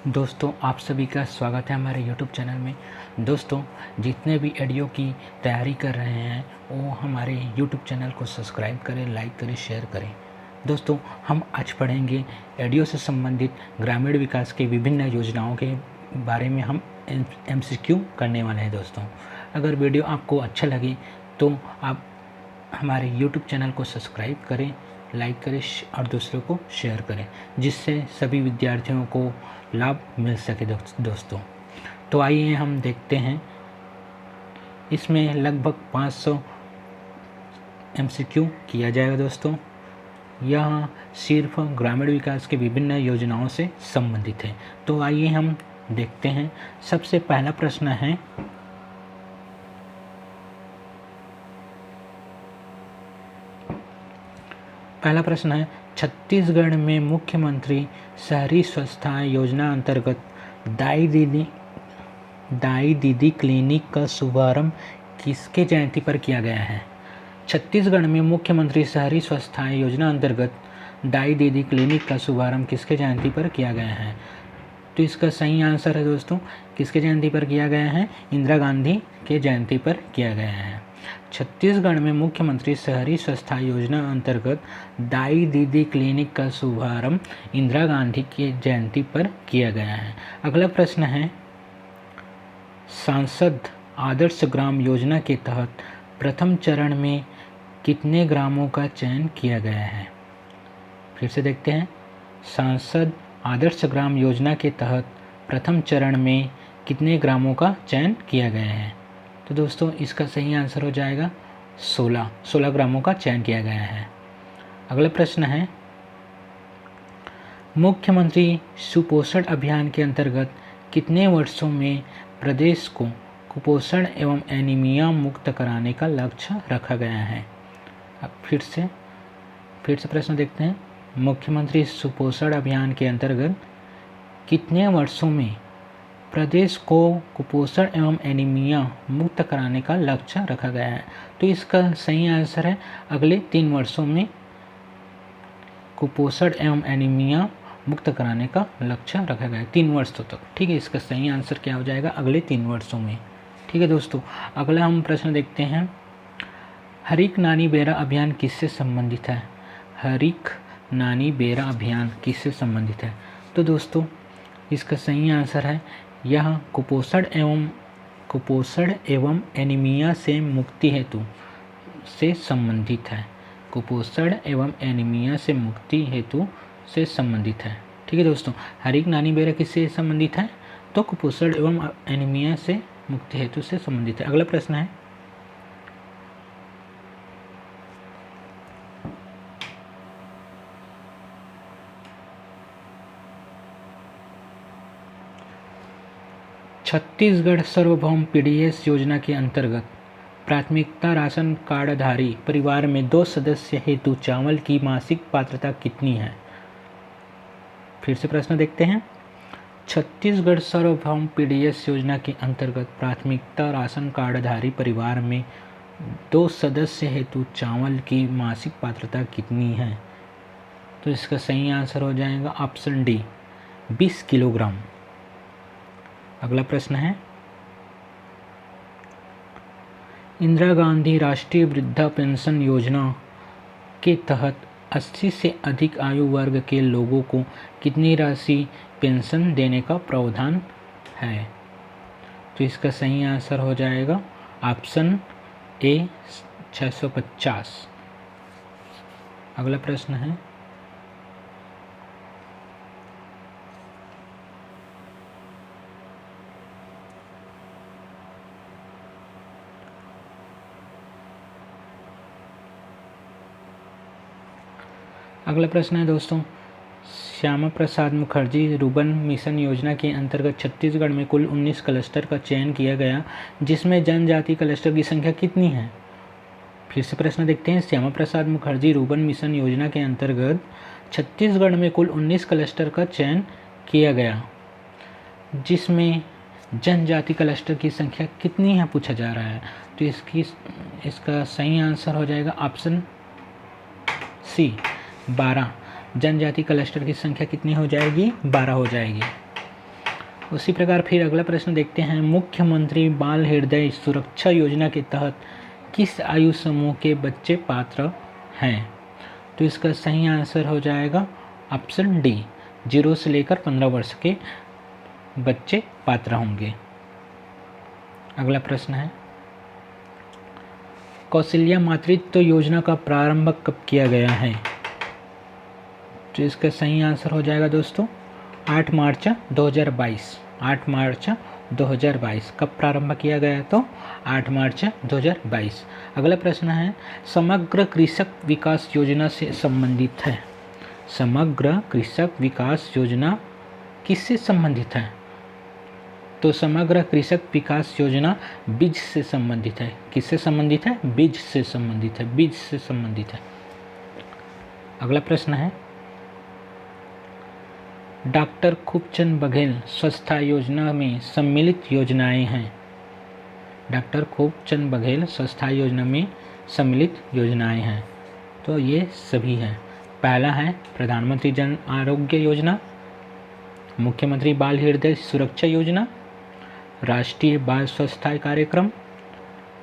दोस्तों, आप सभी का स्वागत है हमारे YouTube चैनल में। दोस्तों, जितने भी ऑडियो की तैयारी कर रहे हैं वो हमारे YouTube चैनल को सब्सक्राइब करें, लाइक करें, शेयर करें। दोस्तों, हम आज पढ़ेंगे ऑडियो से संबंधित ग्रामीण विकास की विभिन्न योजनाओं के बारे में हम MCQ करने वाले हैं। दोस्तों, अगर वीडियो आपको अच्छा लगे तो आप हमारे YouTube चैनल को सब्सक्राइब करें, लाइक करें और दूसरों को शेयर करें, जिससे सभी विद्यार्थियों को लाभ मिल सके। दोस्तों, तो आइए हम देखते हैं। इसमें लगभग 500 MCQ किया जाएगा। दोस्तों, यह सिर्फ ग्रामीण विकास की विभिन्न योजनाओं से संबंधित है। तो आइए हम देखते हैं। सबसे पहला प्रश्न है, छत्तीसगढ़ में मुख्यमंत्री शहरी स्वच्छता योजना अंतर्गत दाई दीदी क्लिनिक का शुभारंभ किसके जयंती पर किया गया है? छत्तीसगढ़ में मुख्यमंत्री शहरी स्वच्छता योजना अंतर्गत दाई दीदी क्लिनिक का शुभारंभ किसके जयंती पर किया गया है? तो इसका सही आंसर है दोस्तों, किसके जयंती पर किया गया है? इंदिरा गांधी के जयंती पर किया गया है। छत्तीसगढ़ में मुख्यमंत्री शहरी स्वच्छता योजना अंतर्गत दाई दीदी क्लिनिक का शुभारंभ इंदिरा गांधी की जयंती पर किया गया है। अगला प्रश्न है, सांसद आदर्श ग्राम योजना के तहत प्रथम चरण में कितने ग्रामों का चयन किया गया है? फिर से देखते हैं। सांसद आदर्श ग्राम योजना के तहत प्रथम चरण में कितने ग्रामों का चयन किया गया है? तो दोस्तों, इसका सही आंसर हो जाएगा 16 ग्रामों का चयन किया गया है। अगला प्रश्न है, मुख्यमंत्री सुपोषण अभियान के अंतर्गत कितने वर्षों में प्रदेश को कुपोषण एवं एनीमिया मुक्त कराने का लक्ष्य रखा गया है? अब फिर से प्रश्न देखते हैं। मुख्यमंत्री सुपोषण अभियान के अंतर्गत कितने वर्षों में प्रदेश को कुपोषण एवं एनीमिया मुक्त कराने का लक्ष्य रखा गया है? तो इसका सही आंसर है अगले 3 वर्षों में कुपोषण एवं एनीमिया मुक्त कराने का लक्ष्य रखा गया है, 3 वर्षों तक। ठीक है, इसका सही आंसर क्या हो जाएगा? अगले 3 वर्षों में। ठीक है दोस्तों, अगला हम प्रश्न देखते हैं। हरिक नानी बेरा अभियान किससे संबंधित है? हरिक नानी बेरा अभियान किससे संबंधित है? तो दोस्तों, इसका सही आंसर है यह कुपोषण एवं एनीमिया से मुक्ति हेतु से संबंधित है। कुपोषण एवं एनीमिया से मुक्ति हेतु से संबंधित है। ठीक है दोस्तों, हरिक नानी बेरा किससे संबंधित है? तो कुपोषण एवं एनीमिया से मुक्ति हेतु से संबंधित है। अगला प्रश्न है, छत्तीसगढ़ सार्वभौम PDS योजना के अंतर्गत प्राथमिकता राशन कार्डधारी परिवार में 2 सदस्य हेतु चावल की मासिक पात्रता कितनी है? फिर से प्रश्न देखते हैं। छत्तीसगढ़ सार्वभौम PDS योजना के अंतर्गत प्राथमिकता राशन कार्डधारी परिवार में 2 सदस्य हेतु चावल की मासिक पात्रता कितनी है? तो इसका सही आंसर हो जाएगा ऑप्शन डी, 20 किलोग्राम। अगला प्रश्न है, इंदिरा गांधी राष्ट्रीय वृद्धा पेंशन योजना के तहत 80 से अधिक आयु वर्ग के लोगों को कितनी राशि पेंशन देने का प्रावधान है? तो इसका सही आंसर हो जाएगा ऑप्शन ए, 650। अगला प्रश्न है, दोस्तों, श्यामा प्रसाद मुखर्जी रुर्बन मिशन योजना के अंतर्गत छत्तीसगढ़ में कुल 19 क्लस्टर का चयन किया गया, जिसमें जनजाति क्लस्टर की संख्या कितनी है? फिर से प्रश्न देखते हैं। श्यामा प्रसाद मुखर्जी रुर्बन मिशन योजना के अंतर्गत छत्तीसगढ़ में कुल 19 क्लस्टर का चयन किया गया, जिसमें जनजाति क्लस्टर की संख्या कितनी है पूछा जा रहा है। तो इसका सही आंसर हो जाएगा ऑप्शन सी, 12। जनजाति क्लस्टर की संख्या कितनी हो जाएगी? 12 हो जाएगी। उसी प्रकार फिर अगला प्रश्न देखते हैं, मुख्यमंत्री बाल हृदय सुरक्षा योजना के तहत किस आयु समूह के बच्चे पात्र हैं? तो इसका सही आंसर हो जाएगा ऑप्शन डी, 0 से लेकर 15 वर्ष के बच्चे पात्र होंगे। अगला प्रश्न है, कौशल्या मातृत्व योजना का प्रारंभ कब किया गया है? तो इसका सही आंसर हो जाएगा दोस्तों 8 मार्च 2022। 8 मार्च 2022 कब प्रारंभ किया गया? तो 8 मार्च 2022। अगला प्रश्न है, समग्र कृषक विकास योजना से संबंधित है। समग्र कृषक विकास योजना किससे संबंधित है? तो समग्र कृषक विकास योजना बीज से संबंधित है। किससे संबंधित है? बीज से संबंधित है। बीज से संबंधित है। अगला प्रश्न है, डॉक्टर खूबचंद बघेल स्वच्छता योजना में सम्मिलित योजनाएं हैं। डॉक्टर खूबचंद बघेल स्वच्छता योजना में सम्मिलित योजनाएं हैं। तो ये सभी हैं। पहला है प्रधानमंत्री जन आरोग्य योजना, मुख्यमंत्री बाल हृदय सुरक्षा योजना, राष्ट्रीय बाल स्वच्छता कार्यक्रम,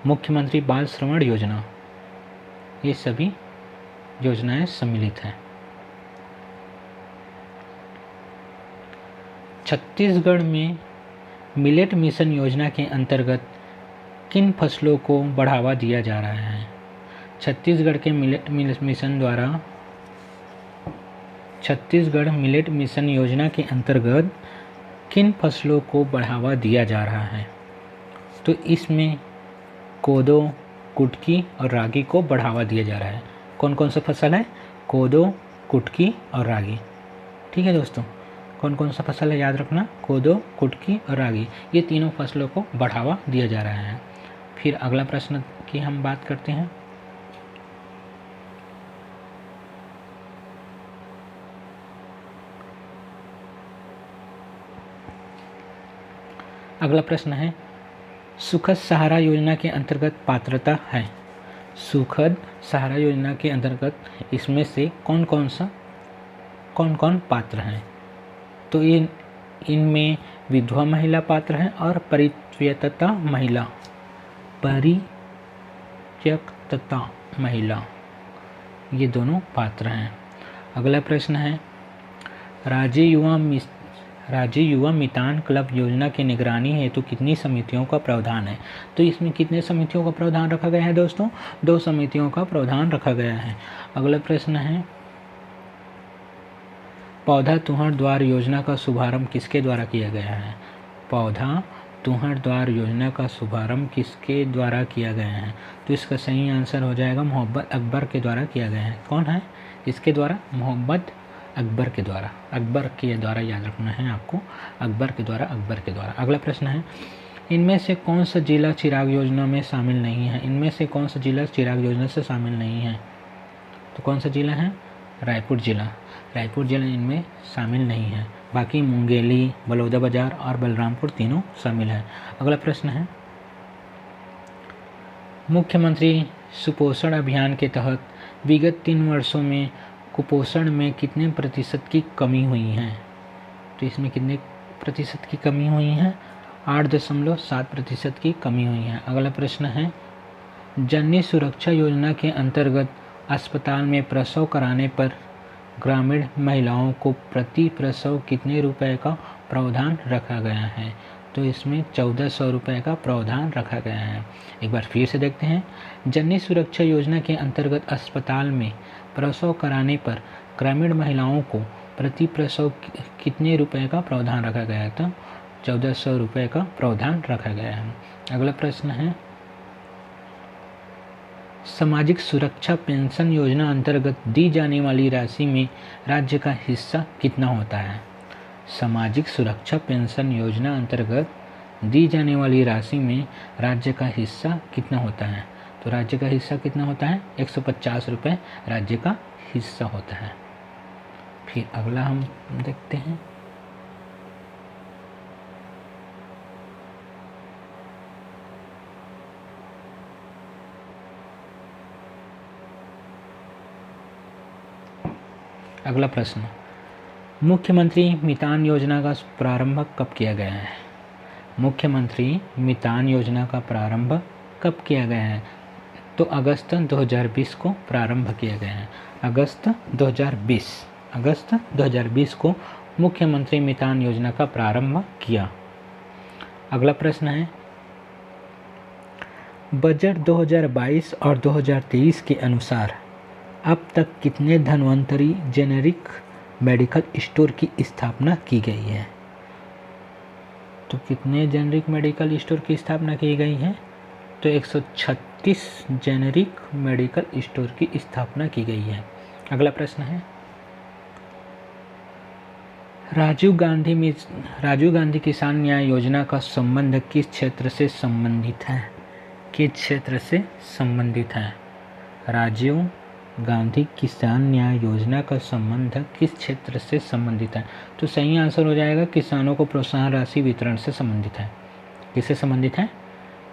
मुख्यमंत्री बाल श्रवण योजना। ये सभी योजनाएं सम्मिलित हैं। छत्तीसगढ़ में मिलेट मिशन योजना के अंतर्गत किन फसलों को बढ़ावा दिया जा रहा है? छत्तीसगढ़ के मिलेट मिशन द्वारा छत्तीसगढ़ मिलेट मिशन योजना के अंतर्गत किन फसलों को बढ़ावा दिया जा रहा है? तो इसमें कोदो, कुटकी और रागी को बढ़ावा दिया जा रहा है। कौन कौन सा फसल है? कोदो, कुटकी और रागी। ठीक है दोस्तों, कौन कौन सा फसल है याद रखना, कोदो, कुटकी और रागी। ये तीनों फसलों को बढ़ावा दिया जा रहा है। फिर अगला प्रश्न की हम बात करते हैं। अगला प्रश्न है, सुखद सहारा योजना के अंतर्गत पात्रता है। सुखद सहारा योजना के अंतर्गत इसमें से कौन कौन पात्र हैं? तो इनमें विधवा महिला पात्र हैं और परित्यक्ता महिला ये दोनों पात्र हैं। अगला प्रश्न है, राज्य युवा मितान क्लब योजना की निगरानी हेतु कितनी समितियों का प्रावधान है? तो इसमें कितने समितियों का प्रावधान रखा गया है दोस्तों? 2 समितियों का प्रावधान रखा गया है। अगला प्रश्न है, पौधा तुहर द्वार योजना का शुभारंभ किसके द्वारा किया गया है? पौधा तुहर द्वार योजना का शुभारंभ किसके द्वारा किया गया है? तो इसका सही आंसर हो जाएगा मोहम्मद अकबर के द्वारा किया गया है। कौन है इसके द्वारा? मोहम्मद अकबर के द्वारा। अकबर के द्वारा याद रखना है आपको, अकबर के द्वारा। अगला प्रश्न है, इनमें से कौन सा जिला चिराग योजना में शामिल नहीं है? इनमें से कौन सा जिला चिराग योजना से शामिल नहीं है? तो कौन सा जिला है? रायपुर जिला। रायपुर जिला इनमें शामिल नहीं है। बाकी मुंगेली, बलौदाबाजार और बलरामपुर तीनों शामिल हैं। अगला प्रश्न है, मुख्यमंत्री सुपोषण अभियान के तहत विगत 3 वर्षों में कुपोषण में कितने प्रतिशत की कमी हुई है? तो इसमें कितने प्रतिशत की कमी हुई है? 8.7% की कमी हुई है। अगला प्रश्न है, जननी सुरक्षा योजना के अंतर्गत अस्पताल में प्रसव कराने पर ग्रामीण महिलाओं को प्रति प्रसव कितने रुपए का प्रावधान रखा गया है? तो इसमें 1400 रुपये का प्रावधान रखा गया है। एक बार फिर से देखते हैं, जननी सुरक्षा योजना के अंतर्गत अस्पताल में प्रसव कराने पर ग्रामीण महिलाओं को प्रति प्रसव कितने रुपए का प्रावधान रखा गया था? 1400 रुपये का प्रावधान रखा गया है। अगला प्रश्न है, सामाजिक सुरक्षा पेंशन योजना अंतर्गत दी जाने वाली राशि में राज्य का हिस्सा कितना होता है? सामाजिक सुरक्षा पेंशन योजना अंतर्गत दी जाने वाली राशि में राज्य का हिस्सा कितना होता है? तो राज्य का हिस्सा कितना होता है? 150 रुपये राज्य का हिस्सा होता है। फिर अगला हम देखते हैं, अगला प्रश्न, मुख्यमंत्री मितान योजना का प्रारंभ कब किया गया है? मुख्यमंत्री मितान योजना का प्रारंभ कब किया गया है? तो अगस्त 2020 को प्रारंभ किया गया है। अगस्त 2020 को मुख्यमंत्री मितान योजना का प्रारंभ किया। अगला प्रश्न है, बजट 2022 और 2023 के अनुसार अब तक कितने धन्वंतरी जेनेरिक मेडिकल स्टोर की स्थापना की गई है? तो कितने जेनेरिक मेडिकल स्टोर की स्थापना की गई है? तो 136 जेनेरिक मेडिकल स्टोर की स्थापना की गई है। अगला प्रश्न है, राजीव गांधी किसान न्याय योजना का संबंध किस क्षेत्र से संबंधित है? किस क्षेत्र से संबंधित है? राजीव गांधी किसान न्याय योजना का संबंध किस क्षेत्र से संबंधित है? तो सही आंसर हो जाएगा किसानों को प्रोत्साहन राशि वितरण से संबंधित है। किससे संबंधित है?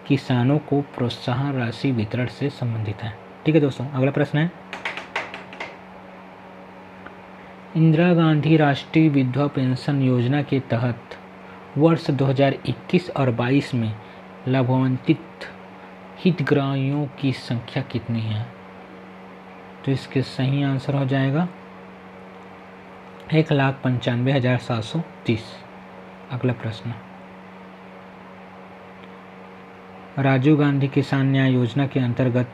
किसानों को प्रोत्साहन राशि वितरण से संबंधित है। ठीक है दोस्तों, अगला प्रश्न है, इंदिरा गांधी राष्ट्रीय विधवा पेंशन योजना के तहत वर्ष 2021 और 22 में लाभान्वित हितग्राहियों की संख्या कितनी है? तो इसके सही आंसर हो जाएगा 1,95,730। अगला प्रश्न, राजीव गांधी किसान न्याय योजना के अंतर्गत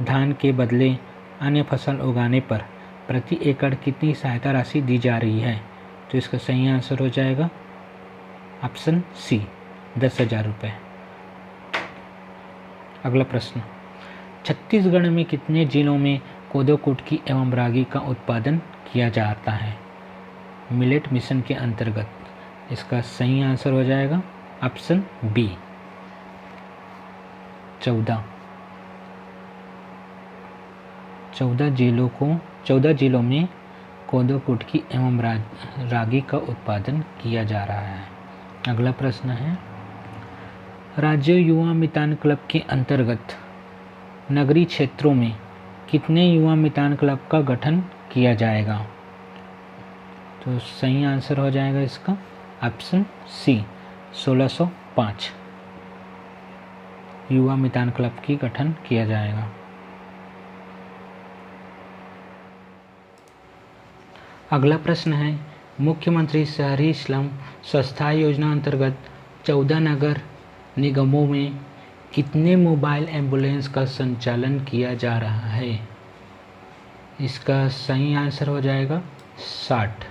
धान के बदले अन्य फसल उगाने पर प्रति एकड़ कितनी सहायता राशि दी जा रही है? तो इसका सही आंसर हो जाएगा ऑप्शन सी, 10,000 रुपये। अगला प्रश्न, छत्तीसगढ़ में कितने जिलों में कोदो कुटकी एवं रागी का उत्पादन किया जाता है मिलेट मिशन के अंतर्गत? इसका सही आंसर हो जाएगा ऑप्शन बी, 14 जिलों में कोदो कुटकी एवं रागी का उत्पादन किया जा रहा है। अगला प्रश्न है, राज्य युवा मितान क्लब के अंतर्गत नगरीय क्षेत्रों में कितने युवा मितान क्लब का गठन किया जाएगा? तो सही आंसर हो जाएगा इसका ऑप्शन सी, 1605 युवा मितान क्लब की गठन किया जाएगा। अगला प्रश्न है, मुख्यमंत्री शहरी स्लम स्वच्छता योजना अंतर्गत 14 नगर निगमों में कितने मोबाइल एम्बुलेंस का संचालन किया जा रहा है? इसका सही आंसर हो जाएगा 60।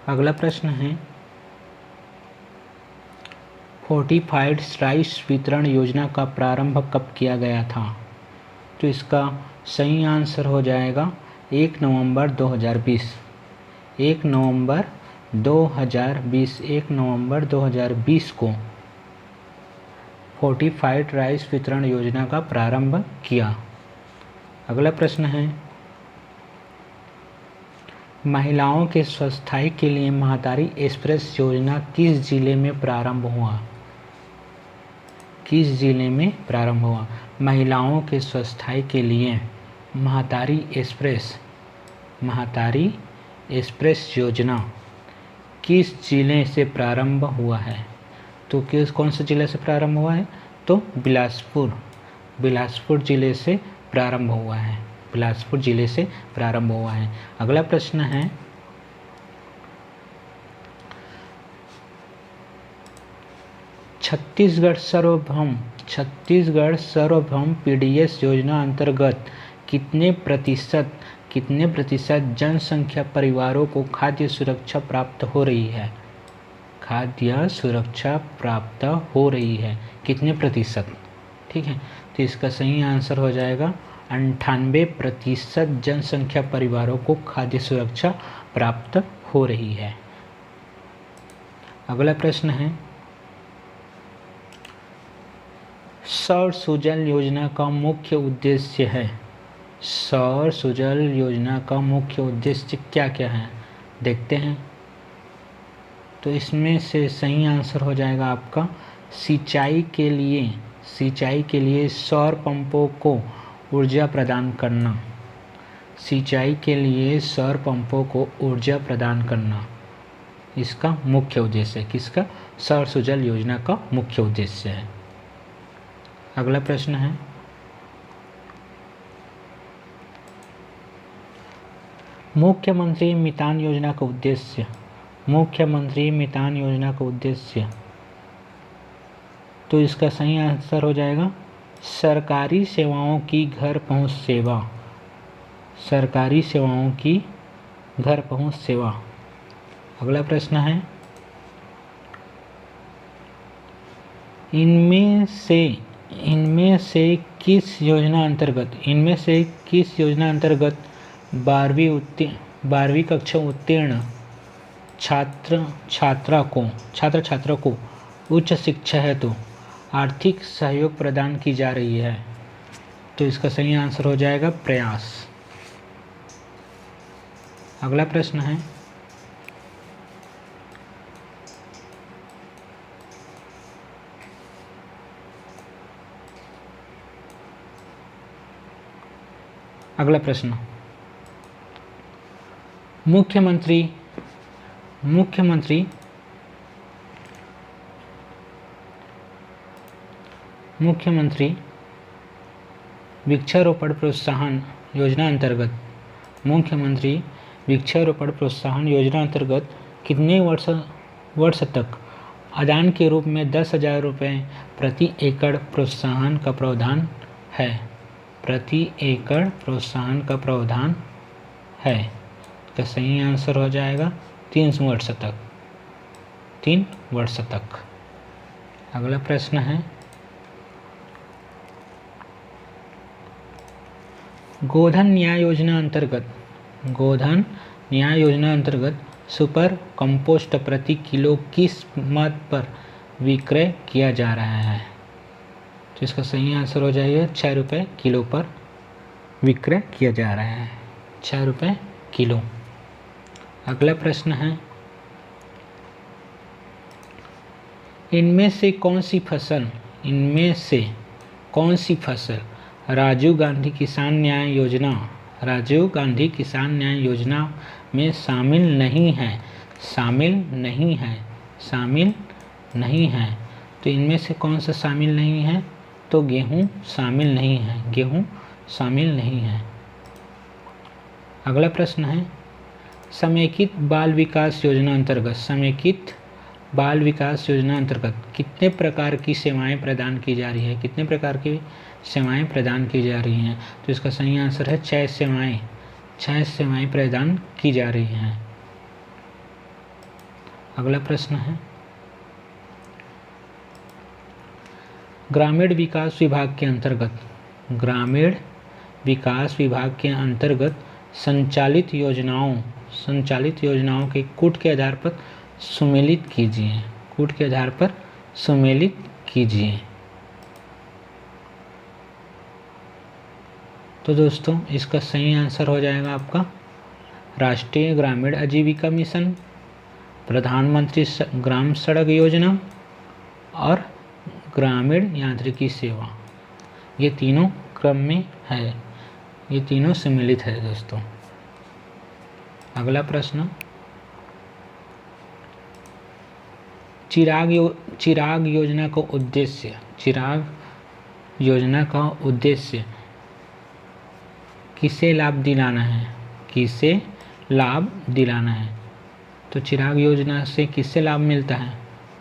अगला प्रश्न है, फोर्टिफाइड राइस वितरण योजना का प्रारंभ कब किया गया था? तो इसका सही आंसर हो जाएगा 1 नवंबर 2020। 1 नवंबर 2020 को फोर्टिफाइड राइस वितरण योजना का प्रारंभ किया। अगला प्रश्न है, महिलाओं के स्वास्थ्य के लिए महातारी एक्सप्रेस योजना किस जिले में प्रारंभ हुआ? किस जिले में प्रारंभ हुआ? महिलाओं के स्वास्थ्य के लिए महातारी एक्सप्रेस योजना किस जिले से प्रारंभ हुआ है? तो कौन से जिले से प्रारंभ हुआ है? तो बिलासपुर जिले से प्रारंभ हुआ है। बिलासपुर जिले से प्रारंभ हुआ है। अगला प्रश्न है, छत्तीसगढ़ सार्वभौम पीडीएस योजना अंतर्गत कितने प्रतिशत जनसंख्या परिवारों को खाद्य सुरक्षा प्राप्त हो रही है? खाद्य सुरक्षा प्राप्त हो रही है कितने प्रतिशत? ठीक है, तो इसका सही आंसर हो जाएगा 98% जनसंख्या परिवारों को खाद्य सुरक्षा प्राप्त हो रही है। अगला प्रश्न है, सौर सुजल योजना का मुख्य उद्देश्य है? सौर सुजल योजना का मुख्य उद्देश्य क्या क्या है देखते हैं। तो इसमें से सही आंसर हो जाएगा आपका सिंचाई के लिए सौर पंपों को ऊर्जा प्रदान करना। सिंचाई के लिए सौर पंपों को ऊर्जा प्रदान करना इसका मुख्य उद्देश्य है। किसका? सौर सुजल योजना का मुख्य उद्देश्य है। अगला प्रश्न है, मुख्यमंत्री मितान योजना का उद्देश्य। मुख्यमंत्री मितान योजना का उद्देश्य, तो इसका सही आंसर हो जाएगा सरकारी सेवाओं की घर पहुंच सेवा। सरकारी सेवाओं की घर पहुंच सेवा। अगला प्रश्न है, इनमें से किस योजना अंतर्गत 12वीं कक्षा उत्तीर्ण छात्र छात्रा को उच्च शिक्षा हेतु आर्थिक सहयोग प्रदान की जा रही है? तो इसका सही आंसर हो जाएगा प्रयास। अगला प्रश्न है, मुख्यमंत्री वृक्षारोपण प्रोत्साहन योजना अंतर्गत कितने वर्ष तक अनुदान के रूप में 10,000 रुपये प्रति एकड़ प्रोत्साहन का प्रावधान है? प्रति एकड़ प्रोत्साहन का प्रावधान है। तो सही आंसर हो जाएगा 3 वर्ष तक। 3 वर्ष तक। अगला प्रश्न है, गोधन न्याय योजना अंतर्गत सुपर कंपोस्ट प्रति किलो किस कीमत पर विक्रय किया जा रहा है? तो इसका सही आंसर हो जाएगा 6 रुपये किलो पर विक्रय किया जा रहा है। 6 रुपये किलो। अगला प्रश्न है, इनमें से कौन सी फसल राजीव गांधी किसान न्याय योजना में शामिल नहीं है? तो इनमें से कौन सा शामिल नहीं है? तो गेहूं शामिल नहीं है। अगला प्रश्न है, समेकित बाल विकास योजना अंतर्गत कितने प्रकार की सेवाएं प्रदान की जा रही है? तो इसका सही आंसर है 6 सेवाएं प्रदान की जा रही हैं। अगला प्रश्न है, ग्रामीण विकास विभाग के अंतर्गत संचालित योजनाओं के कूट के आधार पर सुमेलित कीजिए। तो दोस्तों इसका सही आंसर हो जाएगा आपका राष्ट्रीय ग्रामीण आजीविका मिशन, प्रधानमंत्री ग्राम सड़क योजना और ग्रामीण यांत्रिकी सेवा। ये तीनों क्रम में है, ये तीनों सम्मिलित है दोस्तों। अगला प्रश्न, चिराग योजना का उद्देश्य किसे लाभ दिलाना है? तो चिराग योजना से किससे लाभ मिलता है?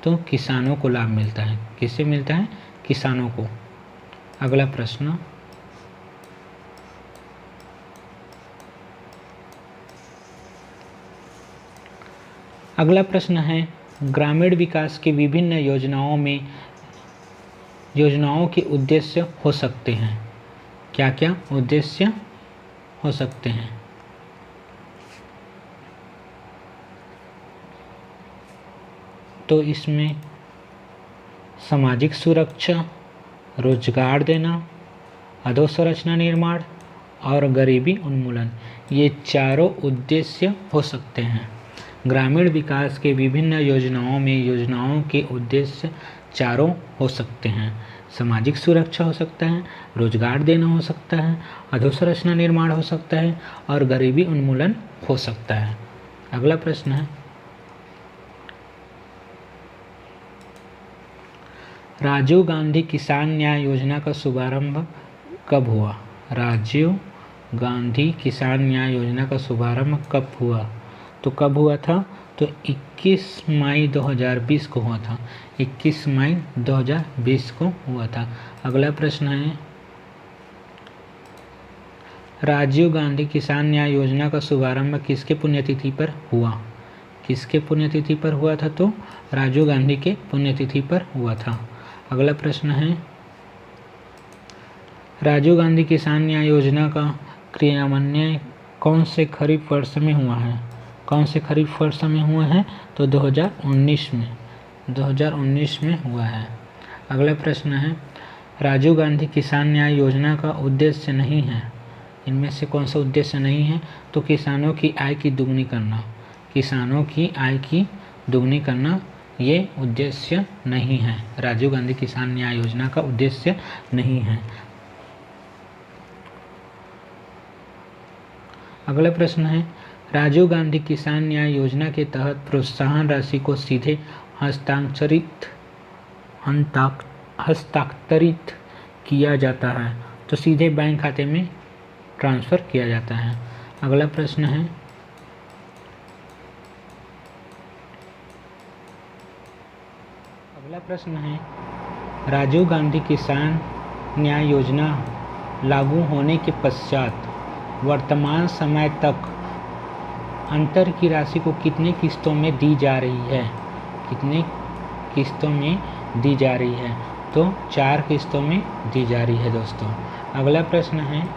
तो किसानों को लाभ मिलता है। किससे मिलता है? किसानों को। अगला प्रश्न, है ग्रामीण विकास के विभिन्न योजनाओं के उद्देश्य हो सकते हैं। क्या क्या उद्देश्य हो सकते हैं? तो इसमें सामाजिक सुरक्षा, रोजगार देना, अधोसंरचना निर्माण और गरीबी उन्मूलन, ये चारों उद्देश्य हो सकते हैं। ग्रामीण विकास के विभिन्न योजनाओं के उद्देश्य चारों हो सकते हैं। सामाजिक सुरक्षा हो सकता है, रोजगार देना हो सकता है, अधोसंरचना निर्माण हो सकता है और गरीबी उन्मूलन हो सकता है। अगला प्रश्न है, राजीव गांधी किसान न्याय योजना का शुभारंभ कब हुआ? राजीव गांधी किसान न्याय योजना का शुभारंभ कब हुआ? तो कब हुआ था? तो 21 मई 2020 को हुआ था। 21 मई 2020 को हुआ था। अगला प्रश्न है, राजीव गांधी किसान न्याय योजना का शुभारंभ किसके पुण्यतिथि पर हुआ? किसके पुण्यतिथि पर हुआ था? तो राजीव गांधी के पुण्यतिथि पर हुआ था। अगला प्रश्न है, राजीव गांधी किसान न्याय योजना का क्रियान्वयन कौन से खरीफ वर्ष में हुआ है? कौन से खरीफ वर्ष में हुआ है? तो 2019 में हुआ है। अगला प्रश्न है, राजीव गांधी किसान न्याय योजना का उद्देश्य नहीं है, इनमें से कौन सा उद्देश्य नहीं है? तो किसानों की आय की दुगनी करना। किसानों की आय की दुगनी करना ये उद्देश्य नहीं है। राजीव गांधी किसान न्याय योजना का उद्देश्य नहीं है। अगला प्रश्न है, राजीव गांधी किसान न्याय योजना के तहत प्रोत्साहन राशि को सीधे हस्तांतरित किया जाता है तो सीधे बैंक खाते में ट्रांसफ़र किया जाता है। अगला प्रश्न है, राजीव गांधी किसान न्याय योजना लागू होने के पश्चात वर्तमान समय तक अंतर की राशि को कितने किस्तों में दी जा रही है? कितने किस्तों में दी जा रही है? तो 4 किस्तों में दी जा रही है दोस्तों। अगला प्रश्न है,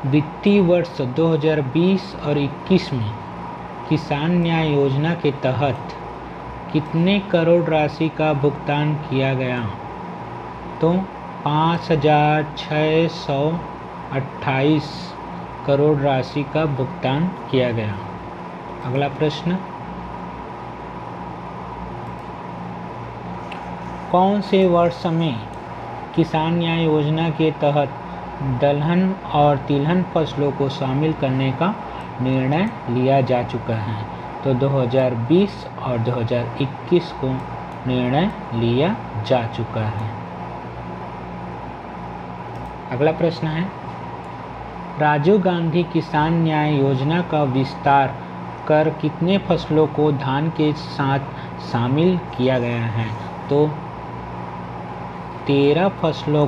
वित्तीय वर्ष 2020 और 21 में किसान न्याय योजना के तहत कितने करोड़ राशि का भुगतान किया गया? तो 5,628 करोड़ राशि का भुगतान किया गया। अगला प्रश्न, कौन से वर्ष में किसान न्याय योजना के तहत दलहन और तिलहन फसलों को शामिल करने का निर्णय लिया जा चुका है? तो 2020 और 2021 को निर्णय लिया जा चुका है। अगला प्रश्न है, राजीव गांधी किसान न्याय योजना का विस्तार कर कितने फसलों को धान के साथ शामिल किया गया है? तो 13 फसलों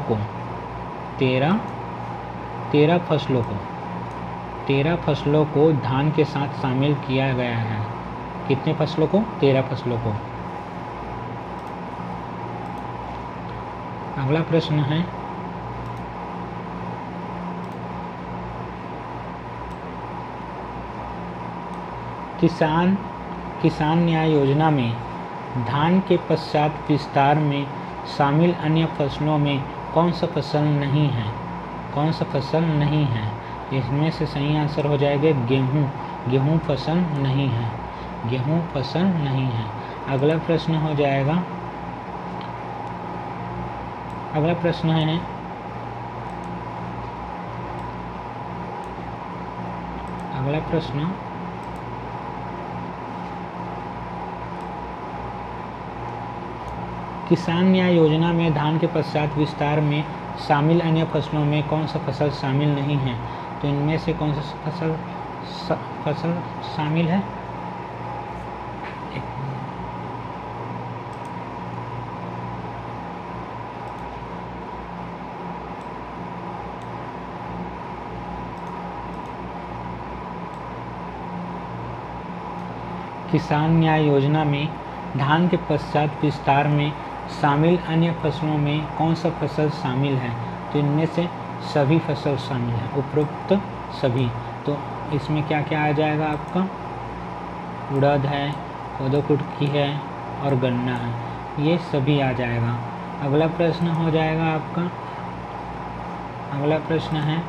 को धान के साथ शामिल किया गया है। कितने फसलों को? 13 फसलों को। अगला प्रश्न है, किसान न्याय योजना में धान के पश्चात विस्तार में शामिल अन्य फसलों में कौन सा फसल नहीं है? कौन सा फसल नहीं है? इसमें से सही आंसर हो जाएगा गेहूं फसल नहीं है। गेहूं फसल नहीं है। अगला प्रश्न हो जाएगा, अगला प्रश्न है, अगला प्रश्न, किसान न्याय योजना में धान के पश्चात विस्तार में शामिल अन्य फसलों में कौन सा फसल शामिल नहीं है? तो इनमें से कौन सा फसल शामिल है? किसान न्याय योजना में धान के पश्चात विस्तार में शामिल अन्य फसलों में कौन सा फसल शामिल है? तो इनमें से सभी फसल शामिल है, उपरोक्त सभी। तो इसमें क्या क्या आ जाएगा आपका? उड़द है, कोदो कुटकी है और गन्ना है, ये सभी आ जाएगा। अगला प्रश्न हो जाएगा आपका, अगला प्रश्न है,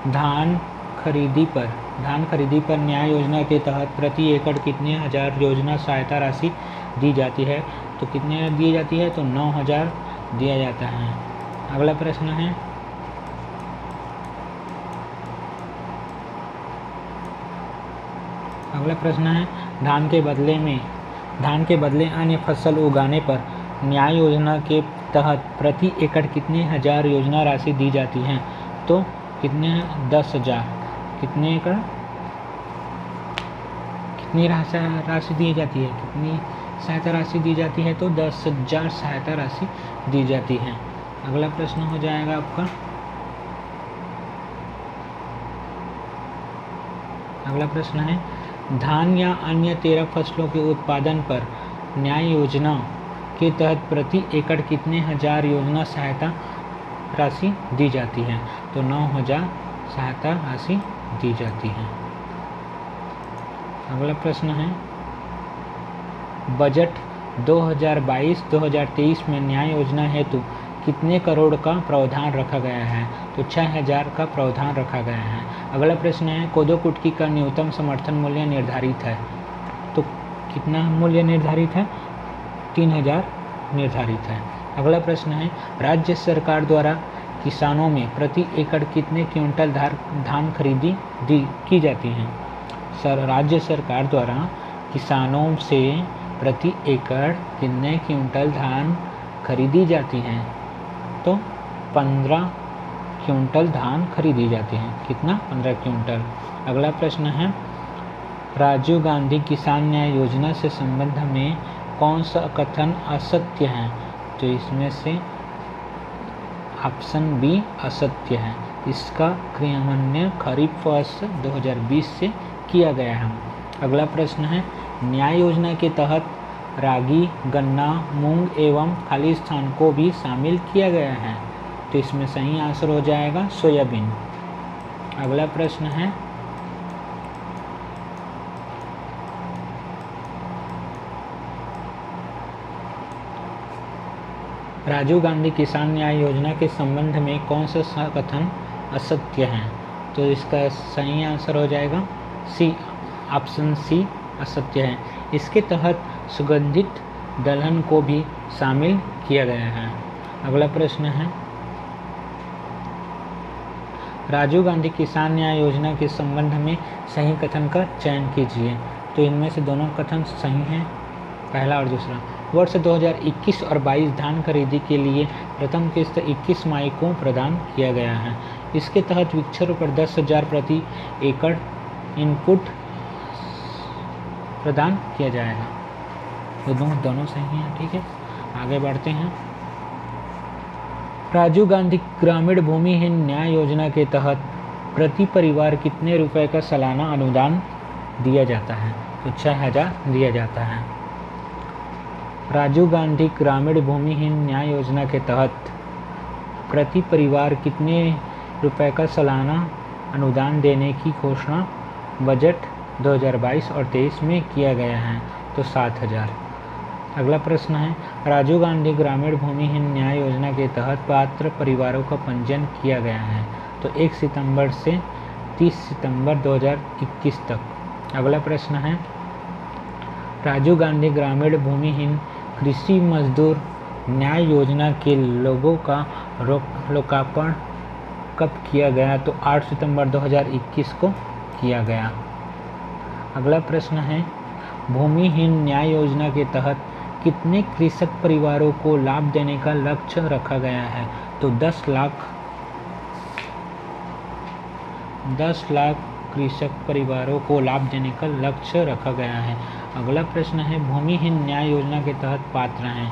धान खरीदी पर धान खरीदी पर न्याय योजना के तहत प्रति एकड़ कितने हजार योजना सहायता राशि दी जाती है? तो कितने दी जाती है? तो 9,000 दिया जाता है। अगला प्रश्न है, धान के बदले अन्य फसल उगाने पर न्याय योजना के तहत प्रति एकड़ कितने हजार योजना राशि दी जाती है? तो कितने? 10,000। कितने एकड़ कितनी राशि दी जाती है? कितनी सहायता राशि दी जाती है? तो 10,000 सहायता राशि दी जाती है। अगला प्रश्न हो जाएगा आपका, अगला प्रश्न है, धान या अन्य 13 फसलों के उत्पादन पर न्याय योजना के तहत प्रति एकड़ कितने हजार योजना सहायता राशि दी जाती है? तो 9,000 सहायता राशि दी जाती है। अगला प्रश्न है, बजट 2022-2023 में न्याय योजना हेतु कितने करोड़ का प्रावधान रखा गया है? तो 6,000 का प्रावधान रखा गया है। अगला प्रश्न है, कोदो कुटकी का न्यूनतम समर्थन मूल्य निर्धारित है। तो कितना मूल्य निर्धारित है? 3,000 निर्धारित है। अगला प्रश्न है, राज्य सरकार द्वारा किसानों में प्रति एकड़ कितने क्विंटल धान खरीदी की जाती है? राज्य सरकार द्वारा किसानों से प्रति एकड़ कितने क्विंटल धान खरीदी जाती है? तो 15 क्विंटल धान खरीदी जाती है। कितना? 15 क्विंटल। अगला प्रश्न है, राजीव गांधी किसान न्याय योजना से संबंध में कौन सा कथन असत्य है? तो इसमें से ऑप्शन बी असत्य है। इसका क्रियान्वयन खरीफ वर्ष 2020 से किया गया है। अगला प्रश्न है, न्याय योजना के तहत रागी, गन्ना, मूंग एवं खाली स्थान को भी शामिल किया गया है। तो इसमें सही आंसर हो जाएगा सोयाबीन। अगला प्रश्न है, राजीव गांधी किसान न्याय योजना के संबंध में कौन सा कथन असत्य है? तो इसका सही आंसर हो जाएगा सी, ऑप्शन सी असत्य है। इसके तहत सुगंधित दलहन को भी शामिल किया गया है। अगला प्रश्न है, राजीव गांधी किसान न्याय योजना के संबंध में सही कथन का चयन कीजिए। तो इनमें से दोनों कथन सही हैं, पहला और दूसरा। वर्ष 2021 और 22 धान खरीदी के लिए प्रथम किस्त 21 मई को प्रदान किया गया है। इसके तहत वृक्षारोपण पर 10,000 प्रति एकड़ इनपुट प्रदान किया जाएगा। तो दोनों सही हैं, ठीक है। आगे बढ़ते हैं, राजीव गांधी ग्रामीण भूमिहीन न्याय योजना के तहत प्रति परिवार कितने रुपए का सालाना अनुदान दिया जाता है? तो 6,000 दिया जाता है। राजीव गांधी ग्रामीण भूमिहीन न्याय योजना के तहत प्रति परिवार कितने रुपए का सालाना अनुदान देने की घोषणा बजट 2022 और 23 में किया गया है? तो 7,000। अगला प्रश्न है, राजीव गांधी ग्रामीण भूमिहीन न्याय योजना के तहत पात्र परिवारों का पंजीयन किया गया है। तो 1 सितंबर से 30 सितंबर 2021 तक। अगला प्रश्न है, राजीव गांधी ग्रामीण भूमिहीन कृषि मजदूर न्याय योजना के लोगों का लोकार्पण कब किया गया? तो 8 सितंबर 2021 को किया गया। अगला प्रश्न है, भूमिहीन न्याय योजना के तहत कितने कृषक परिवारों को लाभ देने का लक्ष्य रखा गया है? तो 10 लाख कृषक परिवारों को लाभ देने का लक्ष्य रखा गया है। अगला प्रश्न है, भूमिहीन न्याय योजना के तहत पात्र हैं?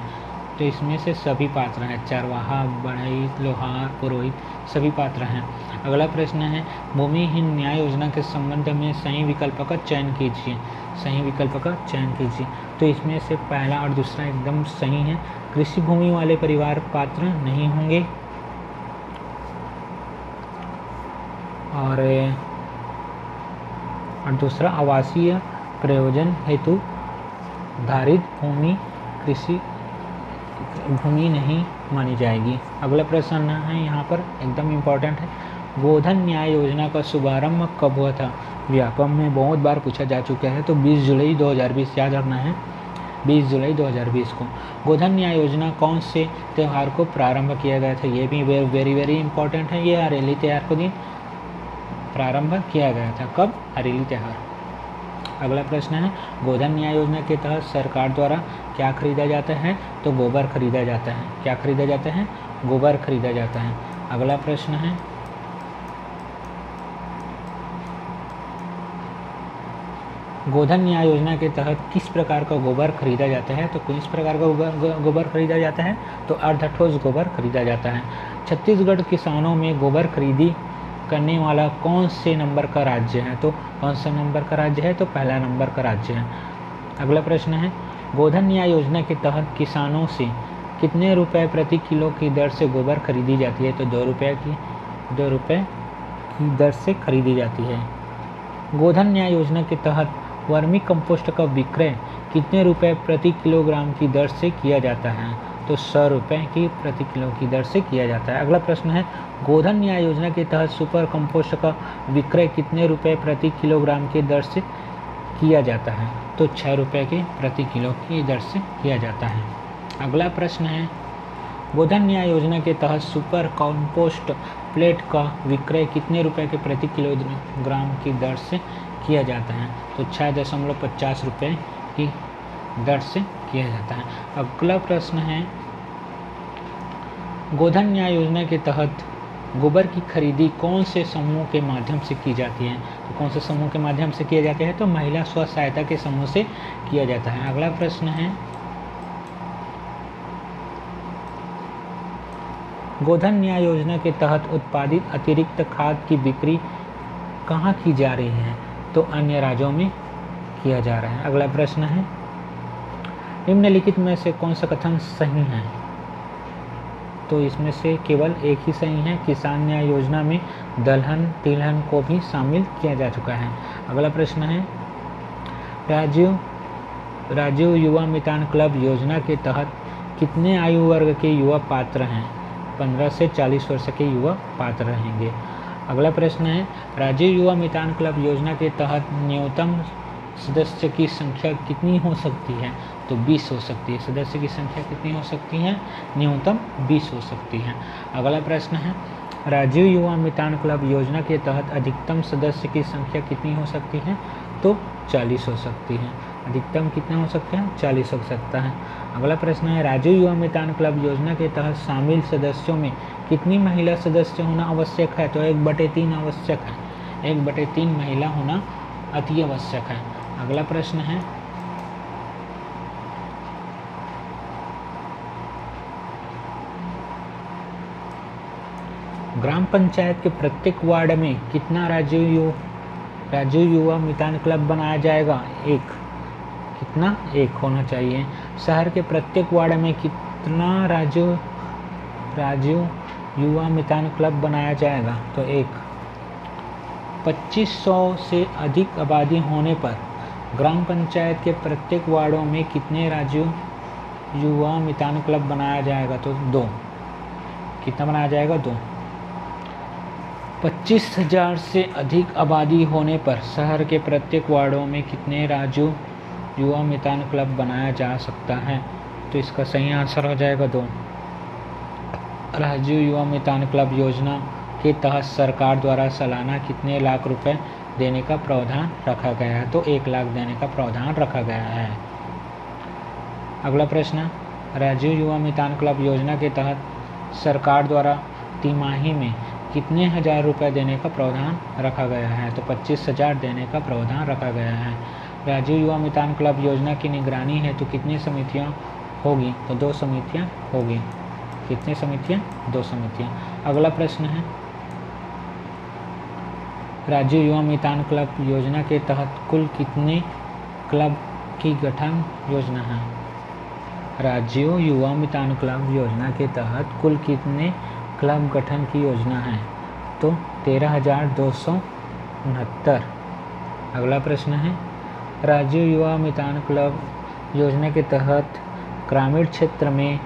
तो इसमें से सभी पात्र हैं, चरवाहा, बढ़ई, लोहार, पुरोहित सभी पात्र हैं। अगला प्रश्न है, भूमिहीन न्याय योजना के संबंध में सही विकल्प का चयन कीजिए। सही विकल्प का चयन कीजिए। तो इसमें से पहला और दूसरा एकदम सही है। कृषि भूमि वाले परिवार पात्र नहीं होंगे। और दूसरा, आवासीय प्रयोजन हेतु धारित भूमि कृषि भूमि नहीं मानी जाएगी। अगला प्रश्न है यहाँ पर एकदम इम्पोर्टेंट है, गोधन न्याय योजना का शुभारंभ कब हुआ था? व्यापम में बहुत बार पूछा जा चुका है, तो 20 जुलाई 2020 याद रखना है, 20 जुलाई 2020 को। गोधन न्याय योजना कौन से त्यौहार को प्रारंभ किया गया था? ये भी वेरी इंपॉर्टेंट है। ये हरेली त्यौहार को दिन प्रारंभ किया गया था। कब? हरेली त्यौहार। अगला प्रश्न है, गोधन न्याय योजना के तहत सरकार द्वारा क्या खरीदा जाता है? तो गोबर खरीदा जाता है। क्या खरीदा जाता है? गोबर खरीदा जाता है। अगला प्रश्न है, गोधन न्याय योजना के तहत किस प्रकार का गोबर खरीदा जाता है? तो किस प्रकार का गोबर खरीदा जाता है? तो अर्धठोस गोबर खरीदा जाता है। छत्तीसगढ़ किसानों में गोबर खरीदी करने वाला कौन से नंबर का राज्य है? तो कौन सा नंबर का राज्य है? तो पहला नंबर का राज्य है। अगला प्रश्न है, गोधन न्याय योजना के तहत किसानों से कितने रुपए प्रति किलो की दर से गोबर खरीदी जाती है? तो 2 रुपये की दर से खरीदी जाती है। गोधन न्याय योजना के तहत वर्मी कंपोस्ट का विक्रय कितने रुपए प्रति किलोग्राम की दर से किया जाता है? तो 100 रुपये की प्रति किलो की दर से किया जाता है। अगला प्रश्न है, गोधन न्याय योजना के तहत सुपर कंपोस्ट का विक्रय कितने रुपए प्रति किलोग्राम की दर से किया जाता है? तो 6 रुपये के प्रति किलो की दर से किया जाता है। अगला प्रश्न है, गोधन न्याय योजना के तहत सुपर कंपोस्ट प्लेट का विक्रय कितने रुपए के प्रति किलोग्राम की दर से किया जाता है? तो 6.50 रुपये की दर से किया जाता है। अगला प्रश्न है, गोधन न्याय योजना के तहत गोबर की खरीदी कौन से समूह के माध्यम से की जाती है? तो कौन से समूह के माध्यम से किया जाता है? तो महिला स्व सहायता के समूह से किया जाता है। अगला प्रश्न है, गोधन न्याय योजना के तहत उत्पादित अतिरिक्त खाद की बिक्री कहाँ की जा रही है? तो अन्य राज्यों में किया जा रहा है। अगला प्रश्न है, निम्नलिखित में से कौन सा कथन सही है? तो इसमें से केवल एक ही सही है। किसान न्याय योजना में दलहन तिलहन को भी शामिल किया जा चुका है। अगला प्रश्न है, राजीव युवा मितान क्लब योजना के तहत कितने आयु वर्ग के युवा पात्र हैं? 15 से 40 वर्ष के युवा पात्र रहेंगे। अगला प्रश्न है, राजीव युवा मितान क्लब योजना के तहत न्यूनतम सदस्य की संख्या कितनी हो सकती है? तो 20 हो सकती है। सदस्य की संख्या कितनी हो सकती है? न्यूनतम 20 हो सकती है। अगला प्रश्न है, राजीव युवा मितान क्लब योजना के तहत अधिकतम सदस्य की संख्या कितनी हो सकती है? तो 40 हो सकती है। अधिकतम कितना हो सकता है? 40 हो सकता है। अगला प्रश्न है, राजीव युवा मितान क्लब योजना के तहत शामिल सदस्यों में कितनी महिला सदस्य होना आवश्यक है? तो 1/3 आवश्यक है। 1/3 महिला होना अति आवश्यक है। अगला प्रश्न है, ग्राम पंचायत के प्रत्येक वार्ड में कितना राजीव युवा मितान क्लब बनाया जाएगा? 1। कितना? 1 होना चाहिए। शहर के प्रत्येक वार्ड में कितना राजीव युवा मितान क्लब बनाया जाएगा? तो 1। 2500 से अधिक आबादी होने पर ग्राम पंचायत के प्रत्येक वार्डों में कितने राजीव युवा मितान क्लब बनाया जाएगा? तो 2। कितना बनाया जाएगा? 2। 25,000 से अधिक आबादी होने पर शहर के प्रत्येक वार्डों में कितने राजीव युवा मितान क्लब बनाया जा सकता है? तो इसका सही आंसर हो जाएगा 2। राजीव युवा मितान क्लब योजना के तहत सरकार द्वारा सालाना कितने लाख रुपए देने का प्रावधान रखा गया है? तो 1 लाख देने का प्रावधान रखा गया है। अगला प्रश्न, राजीव युवा मितान क्लब योजना के तहत सरकार द्वारा तिमाही में कितने हजार रुपए देने का प्रावधान रखा गया है? तो 25,000 देने का प्रावधान रखा गया है। राजीव युवा मितान क्लब योजना की निगरानी है तो कितनी समितियां होगी? तो 2 समितियां होगी। कितनी समितियां? 2 समितियां। अगला प्रश्न है, राजीव युवा मितान क्लब योजना के तहत कुल कितने क्लब की गठन योजना है? राजीव युवा मितान क्लब योजना के तहत कुल कितने क्लब गठन की योजना है? तो 13,269। अगला प्रश्न है, राजीव युवा मितान क्लब योजना के तहत ग्रामीण क्षेत्र में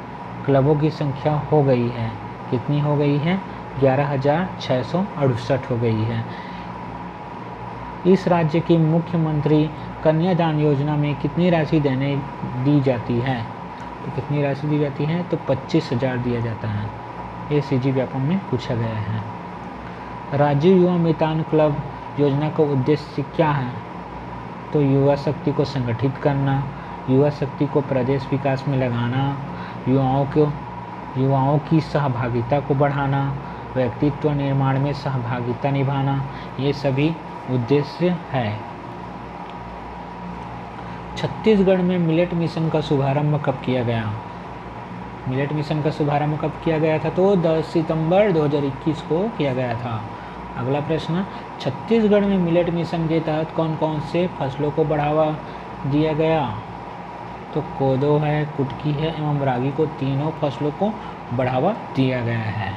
क्लबों की संख्या हो गई है। कितनी हो गई है? 11,668 हो गई है। इस राज्य की मुख्यमंत्री कन्यादान योजना में कितनी राशि दी जाती है? तो कितनी राशि दी जाती है? तो 25,000 दिया जाता है। ये सीजी व्यापम में पूछा गया है। राजीव युवा मितान क्लब योजना का उद्देश्य क्या है? तो युवा शक्ति को संगठित करना, युवा शक्ति को प्रदेश विकास में लगाना, युवाओं की सहभागिता को बढ़ाना, व्यक्तित्व निर्माण में सहभागिता निभाना, ये सभी उद्देश्य है। छत्तीसगढ़ में मिलेट मिशन का शुभारंभ कब किया गया? मिलेट मिशन का शुभारंभ कब किया गया था? तो 10 सितंबर 2021 को किया गया था। अगला प्रश्न, छत्तीसगढ़ में मिलेट मिशन के तहत कौन कौन से फसलों को बढ़ावा दिया गया? तो कोदो है, कुटकी है एवं रागी को तीनों फसलों को बढ़ावा दिया गया है।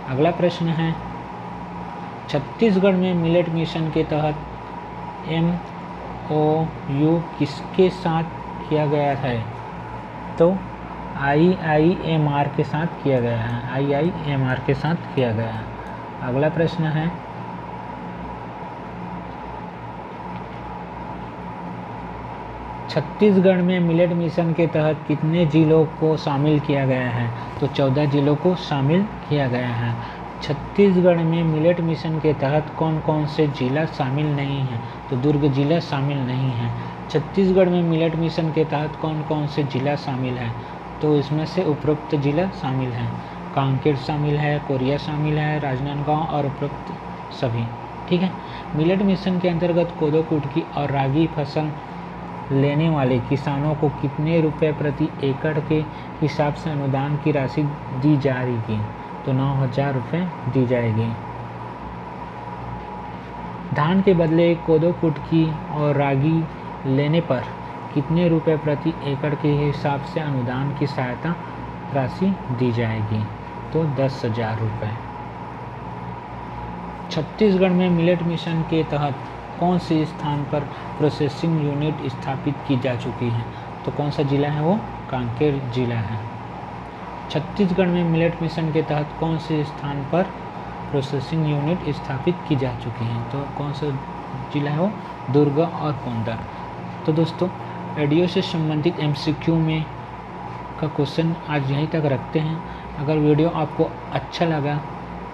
अगला प्रश्न है, छत्तीसगढ़ में मिलेट मिशन के तहत MOU किसके साथ किया गया है? तो IIMR के साथ किया गया है। IIMR के साथ किया गया है। अगला प्रश्न है, छत्तीसगढ़ में मिलेट मिशन के तहत कितने जिलों को शामिल किया गया है? तो 14 जिलों को शामिल किया गया है। छत्तीसगढ़ में मिलेट मिशन के तहत कौन कौन से जिला शामिल नहीं हैं? तो दुर्ग जिला शामिल नहीं है। छत्तीसगढ़ में मिलेट मिशन के तहत कौन कौन से जिला शामिल हैं? तो इसमें से उपरोक्त जिला शामिल हैं। कांकेर शामिल है, कोरिया शामिल है, राजनांदगांव और उपरोक्त सभी। ठीक है। मिलेट मिशन के अंतर्गत कोदो, कुटकी और रागी फसल लेने वाले किसानों को कितने रुपए प्रति एकड़ के हिसाब से अनुदान की राशि दी जाएगी? तो 9,000 रुपये दी जाएगी। धान के बदले कोदो, कुटकी और रागी लेने पर कितने रुपए प्रति एकड़ के हिसाब से अनुदान की सहायता राशि दी जाएगी? तो 10,000 रुपये। छत्तीसगढ़ में मिलेट मिशन के तहत कौन से स्थान पर प्रोसेसिंग यूनिट स्थापित की जा चुकी है? तो कौन सा जिला है वो? कांकेर जिला है। छत्तीसगढ़ में मिलेट मिशन के तहत कौन से स्थान पर प्रोसेसिंग यूनिट स्थापित की जा चुकी हैं? तो कौन सा जिला है वो? दुर्ग और कोंडा। तो दोस्तों, रेडियो से संबंधित MCQ में का क्वेश्चन आज यहीं तक रखते हैं। अगर वीडियो आपको अच्छा लगा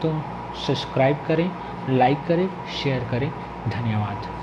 तो सब्सक्राइब करें, लाइक करें, शेयर करें। धन्यवाद।